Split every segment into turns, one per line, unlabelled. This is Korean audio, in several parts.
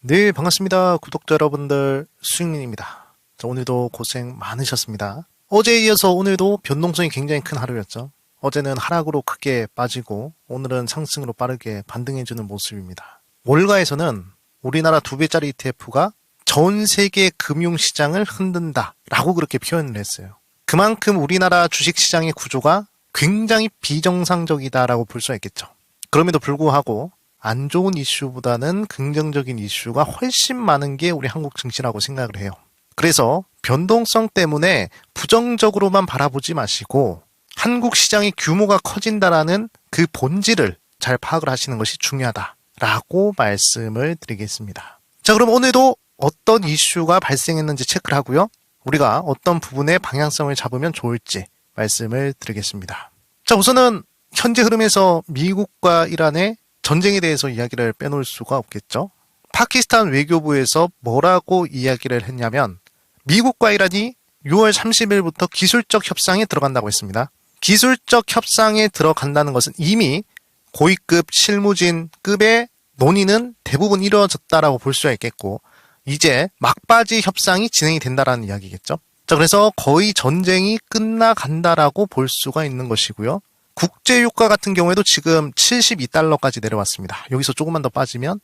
네, 반갑습니다. 구독자 여러분들, 수익민입니다. 자, 오늘도 고생 많으셨습니다. 어제에 이어서 오늘도 변동성이 굉장히 큰 하루였죠. 어제는 하락으로 크게 빠지고 오늘은 상승으로 빠르게 반등해주는 모습입니다. 월가에서는 우리나라 2배짜리 ETF가 전 세계 금융시장을 흔든다 라고 그렇게 표현을 했어요. 그만큼 우리나라 주식시장의 구조가 굉장히 비정상적이다라고 볼 수가 있겠죠. 그럼에도 불구하고 안 좋은 이슈보다는 긍정적인 이슈가 훨씬 많은 게 우리 한국 증시라고 생각을 해요. 그래서 변동성 때문에 부정적으로만 바라보지 마시고 한국 시장의 규모가 커진다라는 그 본질을 잘 파악을 하시는 것이 중요하다라고 말씀을 드리겠습니다. 자, 그럼 오늘도 어떤 이슈가 발생했는지 체크를 하고요. 우리가 어떤 부분의 방향성을 잡으면 좋을지 말씀을 드리겠습니다. 자, 우선은 현재 흐름에서 미국과 이란의 전쟁에 대해서 이야기를 빼놓을 수가 없겠죠. 파키스탄 외교부에서 뭐라고 이야기를 했냐면 미국과 이란이 6월 30일부터 기술적 협상에 들어간다고 했습니다. 기술적 협상에 들어간다는 것은 이미 고위급 실무진급의 논의는 대부분 이루어졌다라고 볼 수가 있겠고 이제 막바지 협상이 진행이 된다라는 이야기겠죠. 자, 그래서 거의 전쟁이 끝나간다라고 볼 수가 있는 것이고요. 국제유가 같은 경우에도 지금 72달러까지 내려왔습니다. 여기서 조금만 더 빠지면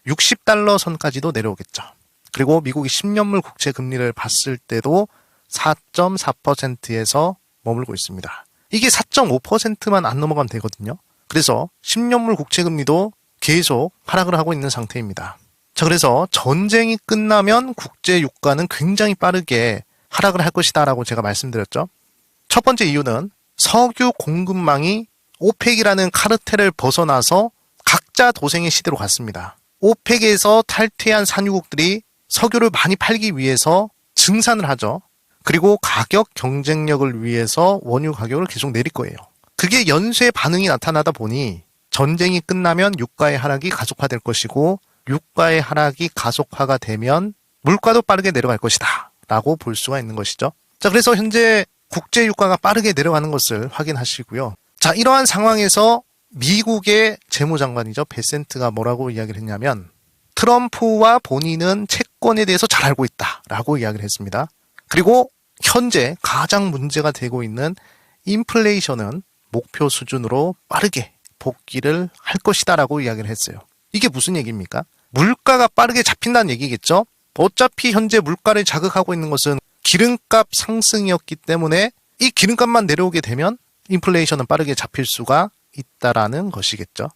60달러 선까지도 내려오겠죠. 그리고 미국이 10년물 국채 금리를 봤을 때도 4.4%에서 머물고 있습니다. 이게 4.5%만 안 넘어가면 되거든요. 그래서 10년물 국채 금리도 계속 하락을 하고 있는 상태입니다. 자, 그래서 전쟁이 끝나면 국제유가는 굉장히 빠르게 하락을 할 것이다라고 제가 말씀드렸죠. 첫 번째 이유는 석유 공급망이 오펙이라는 카르텔을 벗어나서 각자 도생의 시대로 갔습니다. 오펙에서 탈퇴한 산유국들이 석유를 많이 팔기 위해서 증산을 하죠. 그리고 가격 경쟁력을 위해서 원유 가격을 계속 내릴 거예요. 그게 연쇄 반응이 나타나다 보니 전쟁이 끝나면 유가의 하락이 가속화될 것이고 유가의 하락이 가속화가 되면 물가도 빠르게 내려갈 것이다 라고 볼 수가 있는 것이죠. 자, 그래서 현재 국제 유가가 빠르게 내려가는 것을 확인하시고요. 자, 이러한 상황에서 미국의 재무장관이죠. 베센트가 뭐라고 이야기를 했냐면 트럼프와 본인은 채권에 대해서 잘 알고 있다라고 이야기를 했습니다. 그리고 현재 가장 문제가 되고 있는 인플레이션은 목표 수준으로 빠르게 복귀를 할 것이다라고 이야기를 했어요. 이게 무슨 얘기입니까? 물가가 빠르게 잡힌다는 얘기겠죠? 어차피 현재 물가를 자극하고 있는 것은 기름값 상승이었기 때문에 이 기름값만 내려오게 되면 인플레이션은 빠르게 잡힐 수가 있다라는 것이겠죠.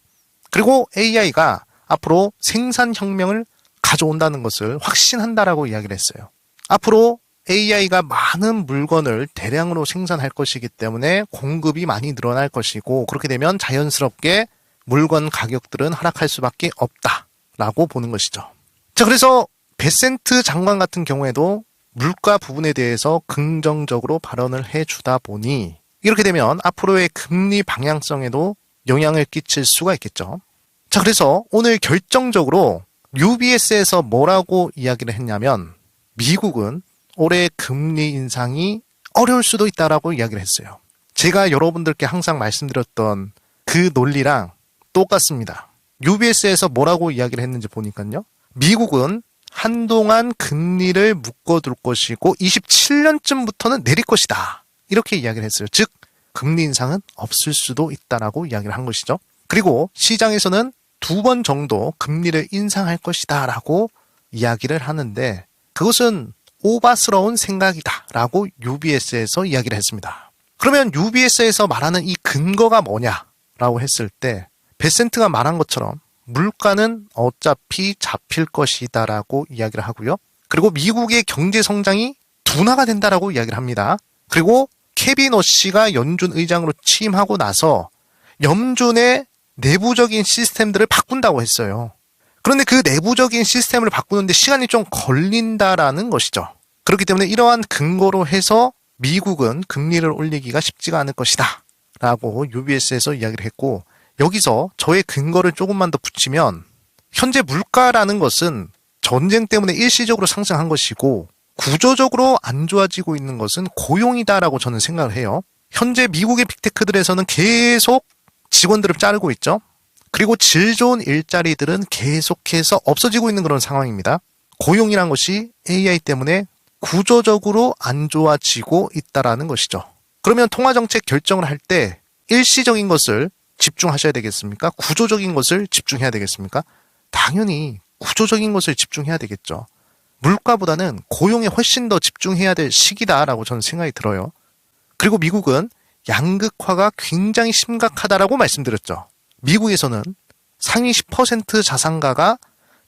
그리고 AI가 앞으로 생산혁명을 가져온다는 것을 확신한다라고 이야기를 했어요. 앞으로 AI가 많은 물건을 대량으로 생산할 것이기 때문에 공급이 많이 늘어날 것이고 그렇게 되면 자연스럽게 물건 가격들은 하락할 수밖에 없다라고 보는 것이죠. 자, 그래서 베센트 장관 같은 경우에도 물가 부분에 대해서 긍정적으로 발언을 해주다 보니 이렇게 되면 앞으로의 금리 방향성에도 영향을 끼칠 수가 있겠죠. 자, 그래서 오늘 결정적으로 UBS에서 뭐라고 이야기를 했냐면 미국은 올해 금리 인상이 어려울 수도 있다라고 이야기를 했어요. 제가 여러분들께 항상 말씀드렸던 그 논리랑 똑같습니다. UBS에서 뭐라고 이야기를 했는지 보니까요. 미국은 한동안 금리를 묶어둘 것이고 27년쯤부터는 내릴 것이다. 이렇게 이야기를 했어요. 즉 금리 인상은 없을 수도 있다라고 이야기를 한 것이죠. 그리고 시장에서는 2번 정도 금리를 인상할 것이다 라고 이야기를 하는데 그것은 오바스러운 생각이다 라고 UBS에서 이야기를 했습니다. 그러면 UBS에서 말하는 이 근거가 뭐냐라고 했을 때 베센트가 말한 것처럼 물가는 어차피 잡힐 것이다라고 이야기를 하고요. 그리고 미국의 경제 성장이 둔화가 된다라고 이야기를 합니다. 그리고 케빈 오씨가 연준 의장으로 취임하고 나서 연준의 내부적인 시스템들을 바꾼다고 했어요. 그런데 그 내부적인 시스템을 바꾸는데 시간이 좀 걸린다라는 것이죠. 그렇기 때문에 이러한 근거로 해서 미국은 금리를 올리기가 쉽지가 않을 것이다 라고 UBS에서 이야기를 했고 여기서 저의 근거를 조금만 더 붙이면 현재 물가라는 것은 전쟁 때문에 일시적으로 상승한 것이고 구조적으로 안 좋아지고 있는 것은 고용이다라고 저는 생각을 해요. 현재 미국의 빅테크들에서는 계속 직원들을 자르고 있죠. 그리고 질 좋은 일자리들은 계속해서 없어지고 있는 그런 상황입니다. 고용이란 것이 AI 때문에 구조적으로 안 좋아지고 있다라는 것이죠. 그러면 통화정책 결정을 할 때 일시적인 것을 집중하셔야 되겠습니까? 구조적인 것을 집중해야 되겠습니까? 당연히 구조적인 것을 집중해야 되겠죠. 물가보다는 고용에 훨씬 더 집중해야 될 시기다라고 저는 생각이 들어요. 그리고 미국은 양극화가 굉장히 심각하다라고 말씀드렸죠. 미국에서는 상위 10% 자산가가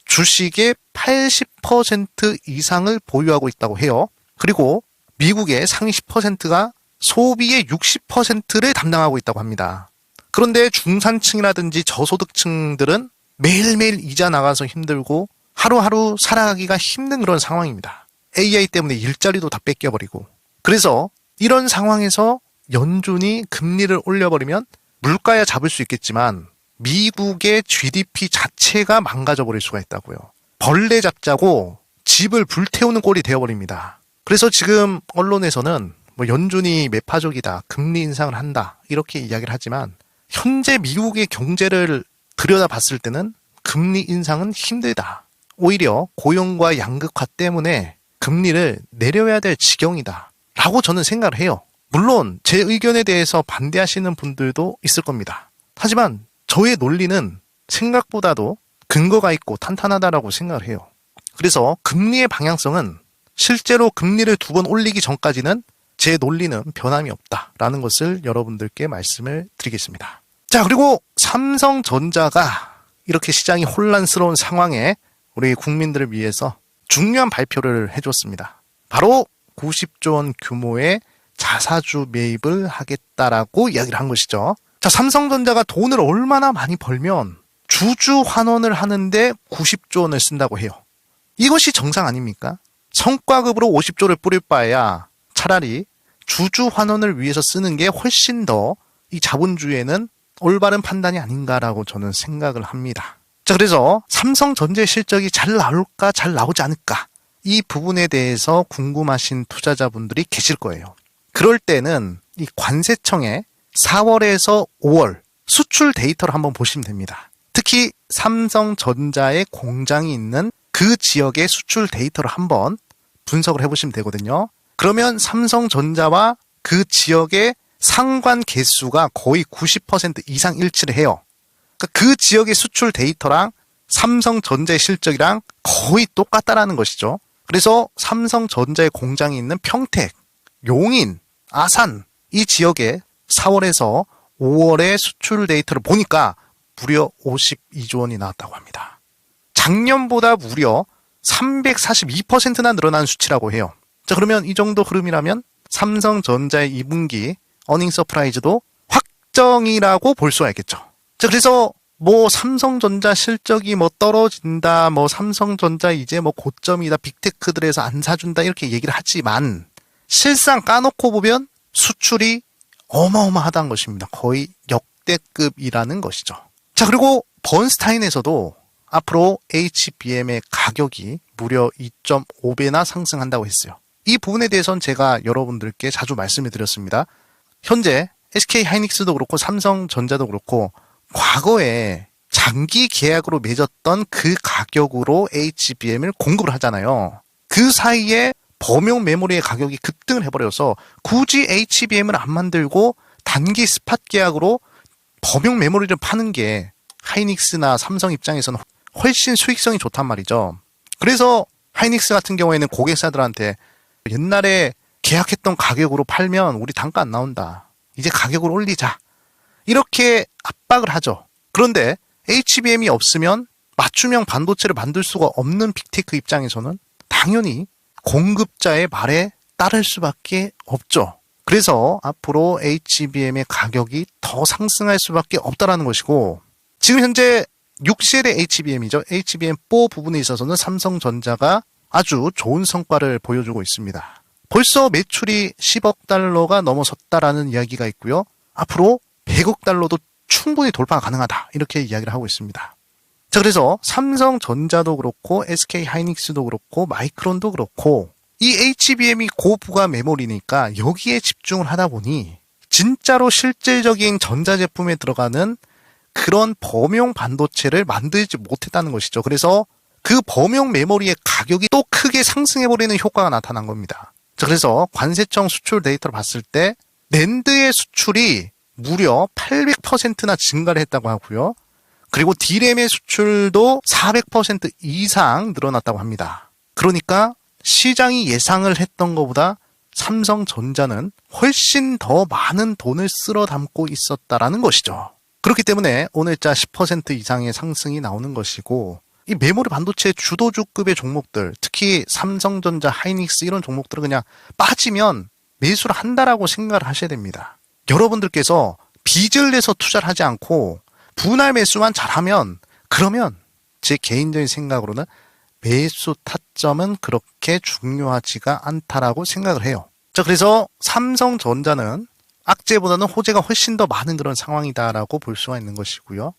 주식의 80% 이상을 보유하고 있다고 해요. 그리고 미국의 상위 10%가 소비의 60%를 담당하고 있다고 합니다. 그런데 중산층이라든지 저소득층들은 매일매일 이자 나가서 힘들고 하루하루 살아가기가 힘든 그런 상황입니다. AI 때문에 일자리도 다 뺏겨버리고. 그래서 이런 상황에서 연준이 금리를 올려버리면 물가야 잡을 수 있겠지만 미국의 GDP 자체가 망가져버릴 수가 있다고요. 벌레 잡자고 집을 불태우는 꼴이 되어버립니다. 그래서 지금 언론에서는 연준이 매파적이다, 금리 인상을 한다 이렇게 이야기를 하지만 현재 미국의 경제를 들여다봤을 때는 금리 인상은 힘들다. 오히려 고용과 양극화 때문에 금리를 내려야 될 지경이다 라고 저는 생각을 해요. 물론 제 의견에 대해서 반대하시는 분들도 있을 겁니다. 하지만 저의 논리는 생각보다도 근거가 있고 탄탄하다라고 생각을 해요. 그래서 금리의 방향성은 실제로 금리를 2번 올리기 전까지는 제 논리는 변함이 없다라는 것을 여러분들께 말씀을 드리겠습니다. 자, 그리고 삼성전자가 이렇게 시장이 혼란스러운 상황에 우리 국민들을 위해서 중요한 발표를 해줬습니다. 바로 90조 원 규모의 자사주 매입을 하겠다라고 이야기를 한 것이죠. 자, 삼성전자가 돈을 얼마나 많이 벌면 주주 환원을 하는데 90조 원을 쓴다고 해요. 이것이 정상 아닙니까? 성과급으로 50조를 뿌릴 바에야 차라리 주주 환원을 위해서 쓰는 게 훨씬 더 이 자본주의에는 올바른 판단이 아닌가라고 저는 생각을 합니다. 자, 그래서 삼성전자의 실적이 잘 나올까 잘 나오지 않을까 이 부분에 대해서 궁금하신 투자자분들이 계실 거예요. 그럴 때는 이 관세청의 4월에서 5월 수출 데이터를 한번 보시면 됩니다. 특히 삼성전자의 공장이 있는 그 지역의 수출 데이터를 한번 분석을 해보시면 되거든요. 그러면 삼성전자와 그 지역의 상관 개수가 거의 90% 이상 일치를 해요. 그러니까 그 지역의 수출 데이터랑 삼성전자의 실적이랑 거의 똑같다라는 것이죠. 그래서 삼성전자의 공장이 있는 평택, 용인, 아산 이 지역에 4월에서 5월의 수출 데이터를 보니까 무려 52조 원이 나왔다고 합니다. 작년보다 무려 342%나 늘어난 수치라고 해요. 자, 그러면 이 정도 흐름이라면 삼성전자의 2분기 어닝 서프라이즈도 확정이라고 볼 수가 있겠죠. 자, 그래서 삼성전자 실적이 떨어진다, 삼성전자 이제 고점이다, 빅테크들에서 안 사준다 이렇게 얘기를 하지만 실상 까놓고 보면 수출이 어마어마하다는 것입니다. 거의 역대급이라는 것이죠. 자, 그리고 번스타인에서도 앞으로 HBM의 가격이 무려 2.5배나 상승한다고 했어요. 이 부분에 대해서는 제가 여러분들께 자주 말씀을 드렸습니다. 현재 SK 하이닉스도 그렇고 삼성전자도 그렇고 과거에 장기 계약으로 맺었던 그 가격으로 HBM을 공급을 하잖아요. 그 사이에 범용 메모리의 가격이 급등을 해버려서 굳이 HBM을 안 만들고 단기 스팟 계약으로 범용 메모리를 파는 게 하이닉스나 삼성 입장에서는 훨씬 수익성이 좋단 말이죠. 그래서 하이닉스 같은 경우에는 고객사들한테 옛날에 계약했던 가격으로 팔면 우리 단가 안 나온다. 이제 가격을 올리자. 이렇게 압박을 하죠. 그런데 HBM이 없으면 맞춤형 반도체를 만들 수가 없는 빅테크 입장에서는 당연히 공급자의 말에 따를 수밖에 없죠. 그래서 앞으로 HBM의 가격이 더 상승할 수밖에 없다라는 것이고 지금 현재 6세대 HBM이죠. HBM4 부분에 있어서는 삼성전자가 아주 좋은 성과를 보여주고 있습니다. 벌써 매출이 10억 달러가 넘어섰다라는 이야기가 있고요. 앞으로 100억 달러도 충분히 돌파가 가능하다. 이렇게 이야기를 하고 있습니다. 자, 그래서 삼성전자도 그렇고 SK 하이닉스도 그렇고 마이크론도 그렇고 이 HBM이 고부가 메모리니까 여기에 집중을 하다 보니 진짜로 실질적인 전자제품에 들어가는 그런 범용 반도체를 만들지 못했다는 것이죠. 그래서 그 범용 메모리의 가격이 또 크게 상승해버리는 효과가 나타난 겁니다. 자, 그래서 관세청 수출 데이터를 봤을 때 낸드의 수출이 무려 800%나 증가를 했다고 하고요. 그리고 D램의 수출도 400% 이상 늘어났다고 합니다. 그러니까 시장이 예상을 했던 것보다 삼성전자는 훨씬 더 많은 돈을 쓸어 담고 있었다라는 것이죠. 그렇기 때문에 오늘자 10% 이상의 상승이 나오는 것이고, 이 메모리 반도체 주도주급의 종목들, 특히 삼성전자, 하이닉스 이런 종목들은 그냥 빠지면 매수를 한다라고 생각을 하셔야 됩니다. 여러분들께서 빚을 내서 투자를 하지 않고 분할 매수만 잘하면, 그러면 제 개인적인 생각으로는 매수 타점은 그렇게 중요하지가 않다라고 생각을 해요. 자, 그래서 삼성전자는 악재보다는 호재가 훨씬 더 많은 그런 상황이다라고 볼 수가 있는 것이고요.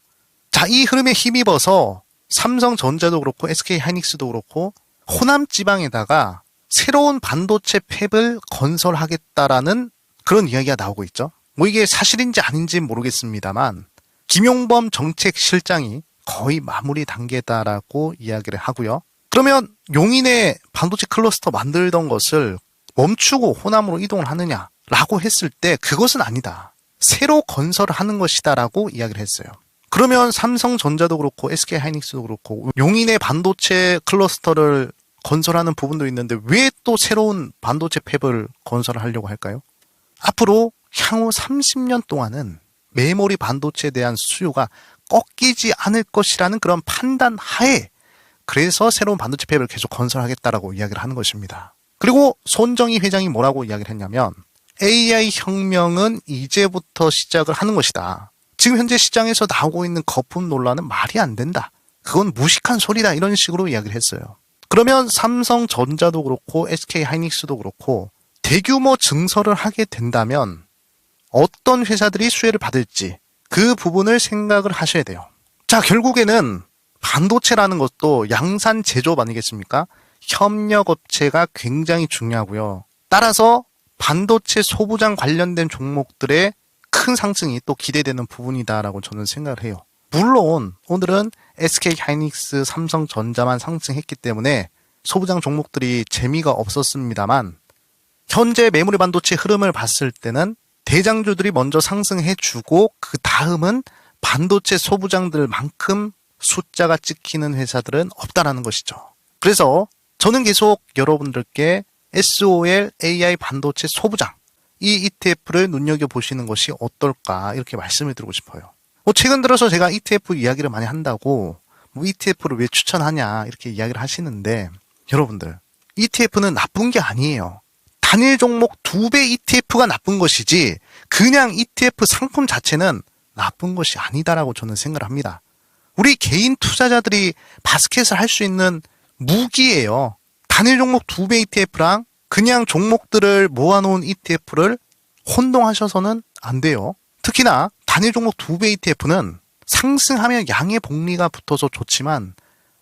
자, 이 흐름에 힘입어서 삼성전자도 그렇고 SK하이닉스도 그렇고 호남 지방에다가 새로운 반도체 팹을 건설하겠다라는 그런 이야기가 나오고 있죠. 뭐 이게 사실인지 아닌지는 모르겠습니다만 김용범 정책실장이 거의 마무리 단계다라고 이야기를 하고요. 그러면 용인에 반도체 클러스터 만들던 것을 멈추고 호남으로 이동을 하느냐라고 했을 때 그것은 아니다. 새로 건설을 하는 것이다라고 이야기를 했어요. 그러면 삼성전자도 그렇고 SK하이닉스도 그렇고 용인의 반도체 클러스터를 건설하는 부분도 있는데 왜 또 새로운 반도체 팹을 건설하려고 할까요? 앞으로 향후 30년 동안은 메모리 반도체에 대한 수요가 꺾이지 않을 것이라는 그런 판단 하에 그래서 새로운 반도체 팹을 계속 건설하겠다라고 이야기를 하는 것입니다. 그리고 손정희 회장이 뭐라고 이야기를 했냐면 AI 혁명은 이제부터 시작을 하는 것이다. 지금 현재 시장에서 나오고 있는 거품 논란은 말이 안 된다. 그건 무식한 소리다. 이런 식으로 이야기를 했어요. 그러면 삼성전자도 그렇고 SK하이닉스도 그렇고 대규모 증설을 하게 된다면 어떤 회사들이 수혜를 받을지 그 부분을 생각을 하셔야 돼요. 자, 결국에는 반도체라는 것도 양산 제조업 아니겠습니까? 협력업체가 굉장히 중요하고요. 따라서 반도체 소부장 관련된 종목들의 큰 상승이 또 기대되는 부분이다라고 저는 생각을 해요. 물론 오늘은 SK하이닉스, 삼성전자만 상승했기 때문에 소부장 종목들이 재미가 없었습니다만 현재 메모리 반도체 흐름을 봤을 때는 대장주들이 먼저 상승해주고 그 다음은 반도체 소부장들만큼 숫자가 찍히는 회사들은 없다라는 것이죠. 그래서 저는 계속 여러분들께 SOL AI 반도체 소부장 이 ETF를 눈여겨보시는 것이 어떨까 이렇게 말씀을 드리고 싶어요. 최근 들어서 제가 ETF 이야기를 많이 한다고 ETF를 왜 추천하냐 이렇게 이야기를 하시는데 여러분들 ETF는 나쁜 게 아니에요. 단일 종목 2배 ETF가 나쁜 것이지 그냥 ETF 상품 자체는 나쁜 것이 아니다라고 저는 생각을 합니다. 우리 개인 투자자들이 바스켓을 할 수 있는 무기예요. 단일 종목 2배 ETF랑 그냥 종목들을 모아놓은 ETF를 혼동하셔서는 안 돼요. 특히나 단일 종목 2배 ETF는 상승하면 양의 복리가 붙어서 좋지만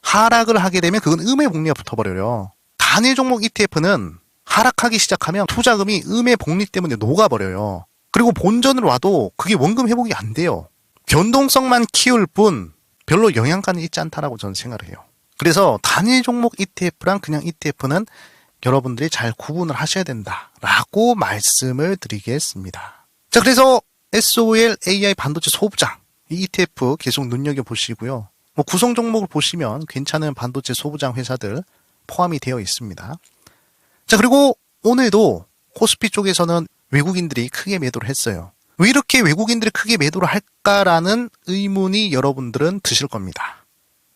하락을 하게 되면 그건 음의 복리가 붙어버려요. 단일 종목 ETF는 하락하기 시작하면 투자금이 음의 복리 때문에 녹아버려요. 그리고 본전으로 와도 그게 원금 회복이 안 돼요. 변동성만 키울 뿐 별로 영향가는 있지 않다라고 저는 생각을 해요. 그래서 단일 종목 ETF랑 그냥 ETF는 여러분들이 잘 구분을 하셔야 된다라고 말씀을 드리겠습니다. 자, 그래서 SOL AI 반도체 소부장 이 ETF 계속 눈여겨보시고요. 구성 종목을 보시면 괜찮은 반도체 소부장 회사들 포함이 되어 있습니다. 자, 그리고 오늘도 코스피 쪽에서는 외국인들이 크게 매도를 했어요. 왜 이렇게 외국인들이 크게 매도를 할까라는 의문이 여러분들은 드실 겁니다.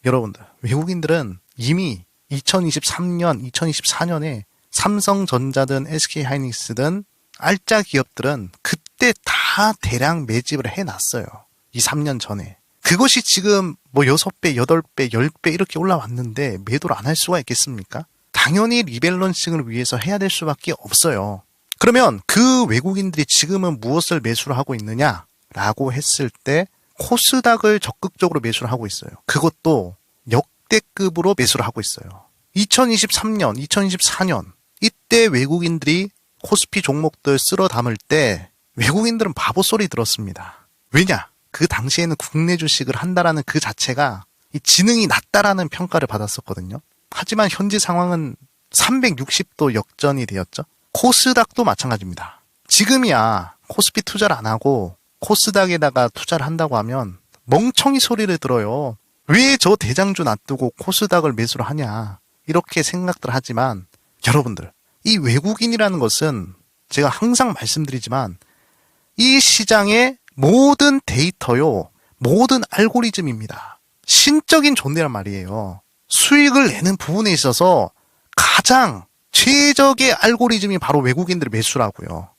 여러분들, 외국인들은 이미 2023년, 2024년에 삼성전자든 SK하이닉스든 알짜 기업들은 그때 다 대량 매집을 해놨어요. 2, 3년 전에. 그것이 지금 6배, 8배, 10배 이렇게 올라왔는데 매도를 안 할 수가 있겠습니까? 당연히 리밸런싱을 위해서 해야 될 수밖에 없어요. 그러면 그 외국인들이 지금은 무엇을 매수를 하고 있느냐라고 했을 때 코스닥을 적극적으로 매수를 하고 있어요. 그것도 역대급으로 매수를 하고 있어요. 2023년, 2024년 이때 외국인들이 코스피 종목들 쓸어 담을 때 외국인들은 바보 소리 들었습니다. 왜냐? 그 당시에는 국내 주식을 한다라는 그 자체가 이 지능이 낮다라는 평가를 받았었거든요. 하지만 현재 상황은 360도 역전이 되었죠. 코스닥도 마찬가지입니다. 지금이야 코스피 투자를 안 하고 코스닥에다가 투자를 한다고 하면 멍청이 소리를 들어요. 왜 저 대장주 놔두고 코스닥을 매수를 하냐 이렇게 생각들 하지만 여러분들 이 외국인이라는 것은 제가 항상 말씀드리지만 이 시장의 모든 데이터요 모든 알고리즘입니다. 신적인 존재란 말이에요. 수익을 내는 부분에 있어서 가장 최적의 알고리즘이 바로 외국인들의 매수라고요.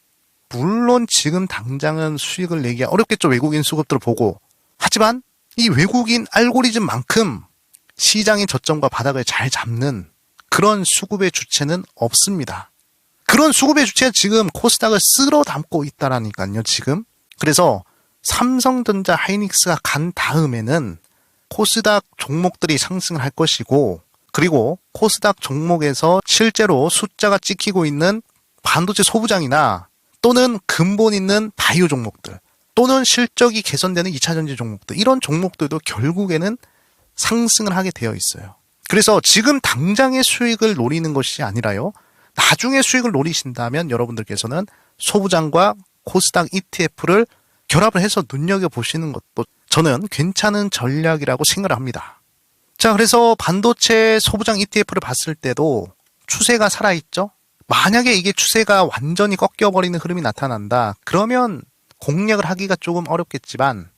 물론 지금 당장은 수익을 내기가 어렵겠죠. 외국인 수급들을 보고. 하지만 이 외국인 알고리즘만큼 시장의 저점과 바닥을 잘 잡는 그런 수급의 주체는 없습니다. 그런 수급의 주체가 지금 코스닥을 쓸어 담고 있다라니까요, 지금. 그래서 삼성전자 하이닉스가 간 다음에는 코스닥 종목들이 상승을 할 것이고, 그리고 코스닥 종목에서 실제로 숫자가 찍히고 있는 반도체 소부장이나 또는 근본 있는 바이오 종목들, 또는 실적이 개선되는 2차전지 종목들, 이런 종목들도 결국에는 상승을 하게 되어 있어요. 그래서 지금 당장의 수익을 노리는 것이 아니라요, 나중에 수익을 노리신다면 여러분들께서는 소부장과 코스닥 ETF를 결합을 해서 눈여겨보시는 것도 저는 괜찮은 전략이라고 생각을 합니다. 자, 그래서 반도체 소부장 ETF를 봤을 때도 추세가 살아있죠? 만약에 이게 추세가 완전히 꺾여버리는 흐름이 나타난다. 그러면 공략을 하기가 조금 어렵겠지만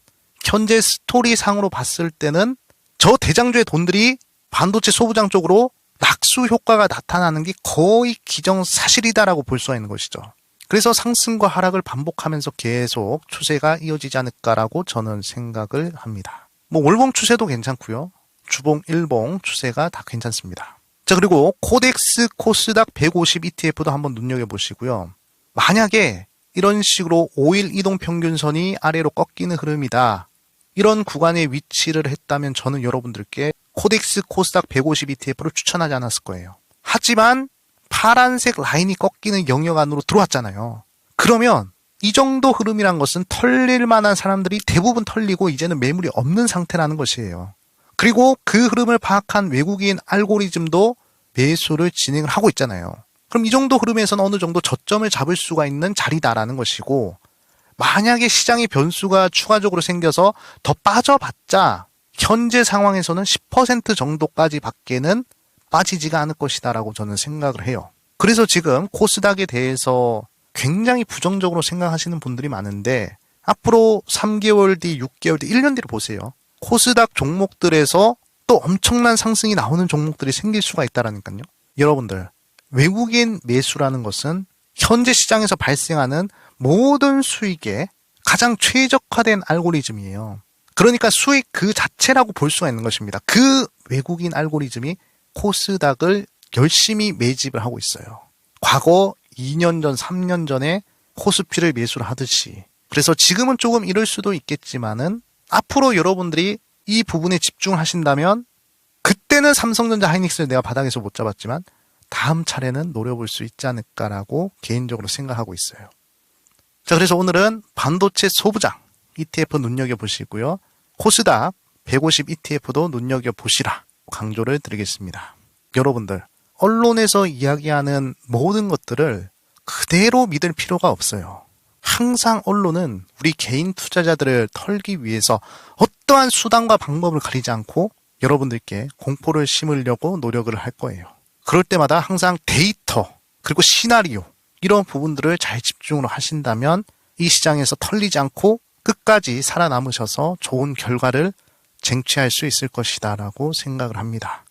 현재 스토리상으로 봤을 때는 저 대장주의 돈들이 반도체 소부장 쪽으로 낙수 효과가 나타나는 게 거의 기정사실이다라고 볼 수가 있는 것이죠. 그래서 상승과 하락을 반복하면서 계속 추세가 이어지지 않을까라고 저는 생각을 합니다. 뭐 월봉 추세도 괜찮고요. 주봉, 일봉 추세가 다 괜찮습니다. 자, 그리고 코덱스 코스닥 150 ETF도 한번 눈여겨보시고요. 만약에 이런 식으로 5일 이동평균선이 아래로 꺾이는 흐름이다. 이런 구간에 위치를 했다면 저는 여러분들께 코덱스 코스닥 150 ETF를 추천하지 않았을 거예요. 하지만 파란색 라인이 꺾이는 영역 안으로 들어왔잖아요. 그러면 이 정도 흐름이란 것은 털릴 만한 사람들이 대부분 털리고 이제는 매물이 없는 상태라는 것이에요. 그리고 그 흐름을 파악한 외국인 알고리즘도 매수를 진행을 하고 있잖아요. 그럼 이 정도 흐름에서는 어느 정도 저점을 잡을 수가 있는 자리다라는 것이고, 만약에 시장의 변수가 추가적으로 생겨서 더 빠져봤자 현재 상황에서는 10% 정도까지 밖에는 빠지지가 않을 것이다라고 저는 생각을 해요. 그래서 지금 코스닥에 대해서 굉장히 부정적으로 생각하시는 분들이 많은데 앞으로 3개월 뒤, 6개월 뒤, 1년 뒤를 보세요. 코스닥 종목들에서 또 엄청난 상승이 나오는 종목들이 생길 수가 있다라니까요. 여러분들, 외국인 매수라는 것은 현재 시장에서 발생하는 모든 수익에 가장 최적화된 알고리즘이에요. 그러니까 수익 그 자체라고 볼 수가 있는 것입니다. 그 외국인 알고리즘이 코스닥을 열심히 매집을 하고 있어요. 과거 2년 전, 3년 전에 코스피를 매수를 하듯이. 그래서 지금은 조금 이럴 수도 있겠지만은 앞으로 여러분들이 이 부분에 집중을 하신다면 그때는 삼성전자 하이닉스를 내가 바닥에서 못 잡았지만 다음 차례는 노려볼 수 있지 않을까라고 개인적으로 생각하고 있어요. 자, 그래서 오늘은 반도체 소부장 ETF 눈여겨보시고요. 코스닥 150 ETF도 눈여겨보시라 강조를 드리겠습니다. 여러분들, 언론에서 이야기하는 모든 것들을 그대로 믿을 필요가 없어요. 항상 언론은 우리 개인 투자자들을 털기 위해서 어떠한 수단과 방법을 가리지 않고 여러분들께 공포를 심으려고 노력을 할 거예요. 그럴 때마다 항상 데이터 그리고 시나리오 이런 부분들을 잘 집중을 하신다면 이 시장에서 털리지 않고 끝까지 살아남으셔서 좋은 결과를 쟁취할 수 있을 것이다 라고 생각을 합니다.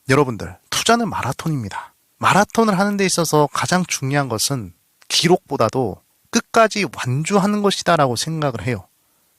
여러분들, 투자는 마라톤입니다. 마라톤을 하는 데 있어서 가장 중요한 것은 기록보다도 끝까지 완주하는 것이다 라고 생각을 해요.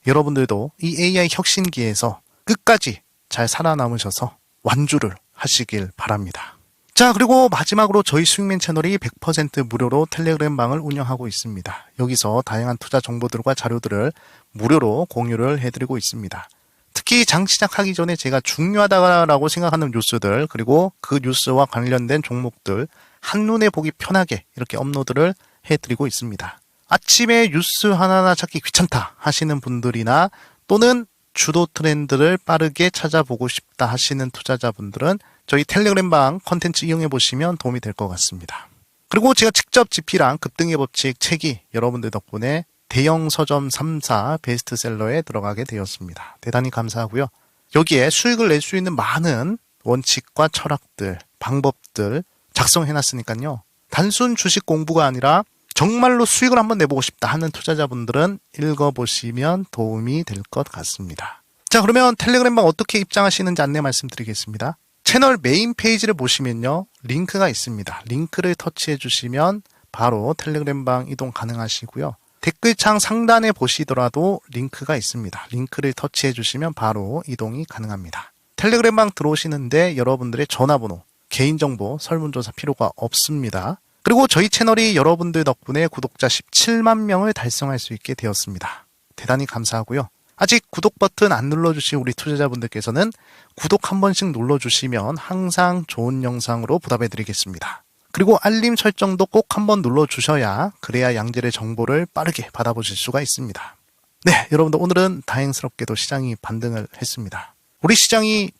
여러분들도 이 AI 혁신기에서 끝까지 잘 살아남으셔서 완주를 하시길 바랍니다. 자, 그리고 마지막으로 저희 수익맨 채널이 100% 무료로 텔레그램 방을 운영하고 있습니다. 여기서 다양한 투자 정보들과 자료들을 무료로 공유를 해드리고 있습니다. 특히 장 시작하기 전에 제가 중요하다고 생각하는 뉴스들, 그리고 그 뉴스와 관련된 종목들 한눈에 보기 편하게 이렇게 업로드를 해드리고 있습니다. 아침에 뉴스 하나하나 찾기 귀찮다 하시는 분들이나 또는 주도 트렌드를 빠르게 찾아보고 싶다 하시는 투자자분들은 저희 텔레그램방 컨텐츠 이용해 보시면 도움이 될 것 같습니다. 그리고 제가 직접 집필한 급등의 법칙 책이 여러분들 덕분에 대형 서점 3사 베스트셀러에 들어가게 되었습니다. 대단히 감사하고요. 여기에 수익을 낼 수 있는 많은 원칙과 철학들, 방법들 작성해놨으니까요. 단순 주식 공부가 아니라 정말로 수익을 한번 내보고 싶다 하는 투자자분들은 읽어보시면 도움이 될 것 같습니다. 자, 그러면 텔레그램방 어떻게 입장하시는지 안내 말씀드리겠습니다. 채널 메인 페이지를 보시면요. 링크가 있습니다. 링크를 터치해 주시면 바로 텔레그램방 이동 가능하시고요. 댓글창 상단에 보시더라도 링크가 있습니다. 링크를 터치해 주시면 바로 이동이 가능합니다. 텔레그램방 들어오시는데 여러분들의 전화번호, 개인정보, 설문조사 필요가 없습니다. 그리고 저희 채널이 여러분들 덕분에 구독자 17만 명을 달성할 수 있게 되었습니다. 대단히 감사하고요. 아직 구독 버튼 안 눌러주신 우리 투자자분들께서는 구독 한 번씩 눌러주시면 항상 좋은 영상으로 보답해드리겠습니다. 그리고 알림 설정도 꼭 한번 눌러주셔야 그래야 양질의 정보를 빠르게 받아보실 수가 있습니다. 네, 여러분들 오늘은 다행스럽게도 시장이 반등을 했습니다. 우리 시장이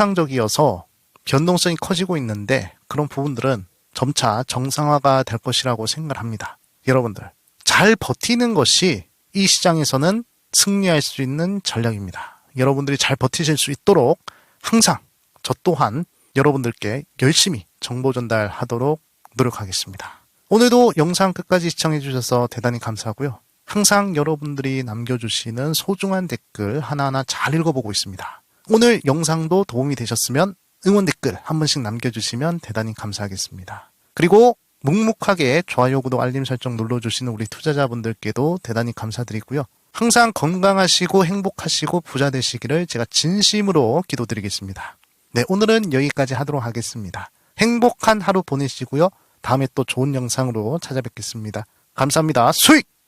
비정상적이어서 변동성이 커지고 있는데 그런 부분들은 점차 정상화가 될 것이라고 생각을 합니다. 여러분들 잘 버티는 것이 이 시장에서는 승리할 수 있는 전략입니다. 여러분들이 잘 버티실 수 있도록 항상 저 또한 여러분들께 열심히 정보 전달하도록 노력하겠습니다. 오늘도 영상 끝까지 시청해 주셔서 대단히 감사하고요. 항상 여러분들이 남겨주시는 소중한 댓글 하나하나 잘 읽어보고 있습니다. 오늘 영상도 도움이 되셨으면 응원 댓글 한 번씩 남겨주시면 대단히 감사하겠습니다. 그리고 묵묵하게 좋아요, 구독, 알림 설정 눌러주시는 우리 투자자분들께도 대단히 감사드리고요. 항상 건강하시고 행복하시고 부자 되시기를 제가 진심으로 기도드리겠습니다. 네, 오늘은 여기까지 하도록 하겠습니다. 행복한 하루 보내시고요. 다음에 또 좋은 영상으로 찾아뵙겠습니다. 감사합니다. 수익!